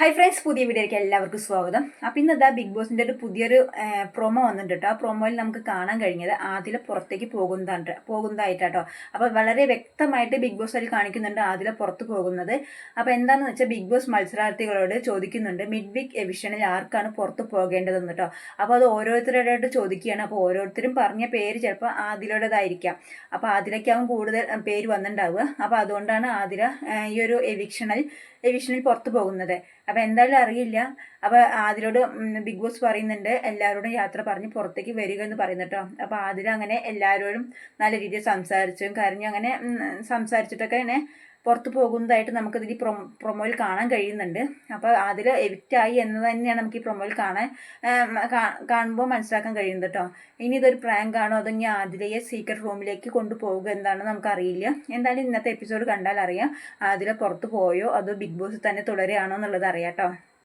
Hi friends, പുതിയ വീഡിയോയിലേക്ക് എല്ലാവർക്കും സ്വാഗതം. അപ്പോൾ ഇന്നതാ ബിഗ് ബോസിൻ്റെ ഒരു പുതിയൊരു പ്രൊമോ വന്നിട്ടുണ്ട് കേട്ടോ. ആ പ്രൊമോയിൽ നമുക്ക് കാണാൻ കഴിഞ്ഞത് ആദില പുറത്തേക്ക് പോകുന്നതായിട്ടാട്ടോ. അപ്പോൾ വളരെ വ്യക്തമായിട്ട് ബിഗ് ബോസ് അതിൽ കാണിക്കുന്നുണ്ട് ആദില പുറത്ത് പോകുന്നത്. അപ്പോൾ എന്താണെന്ന് വെച്ചാൽ ബിഗ് ബോസ് മത്സരാർത്ഥികളോട് ചോദിക്കുന്നുണ്ട് മിഡ് വീക്ക് എവിഷനിൽ ആർക്കാണ് പുറത്ത് പോകേണ്ടതെന്ന് കേട്ടോ. അപ്പോൾ അത് ഓരോരുത്തരോടായിട്ട് ചോദിക്കുകയാണ്. അപ്പോൾ ഓരോരുത്തരും പറഞ്ഞ പേര് ചിലപ്പോൾ ആദിലയുടേതായിരിക്കാം. അപ്പോൾ ആദിലയ്ക്കാവും കൂടുതൽ പേര് വന്നിട്ടുണ്ടാവുക. അപ്പോൾ അതുകൊണ്ടാണ് ആദില ഈ ഒരു എവിഷനിൽ പുറത്ത് പോകുന്നത്. അപ്പോൾ എന്തായാലും അറിയില്ല. അപ്പോൾ ആദിലോട് ബിഗ് ബോസ് പറയുന്നുണ്ട് എല്ലാവരോടും യാത്ര പറഞ്ഞ് പുറത്തേക്ക് വരിക എന്ന് പറയുന്നു കേട്ടോ. അപ്പോൾ ആദില അങ്ങനെ എല്ലാവരോടും നല്ല രീതിയിൽ സംസാരിച്ചും കരഞ്ഞും അങ്ങനെ സംസാരിച്ചിട്ടൊക്കെ ഇങ്ങനെ പുറത്ത് പോകുന്നതായിട്ട് നമുക്കിതിൽ പ്രൊമോയിൽ കാണാൻ കഴിയുന്നുണ്ട്. അപ്പോൾ അതിൽ എവിക്റ്റായി എന്ന് തന്നെയാണ് നമുക്ക് ഈ പ്രൊമോയിൽ കാണുമ്പോൾ മനസ്സിലാക്കാൻ കഴിയുന്നത് കേട്ടോ. ഇനി ഇതൊരു പ്രാങ്ക് ആണോ അതോ ഇനി ആദിലയെ സീക്രട്ട് റൂമിലേക്ക് കൊണ്ടുപോകുക എന്താണെന്ന് നമുക്കറിയില്ല. എന്തായാലും ഇന്നത്തെ എപ്പിസോഡ് കണ്ടാൽ അറിയാം ആദില പുറത്ത് പോയോ അതോ ബിഗ് ബോസ് തന്നെ തുടരുകയാണോ എന്നുള്ളത് അറിയാം കേട്ടോ.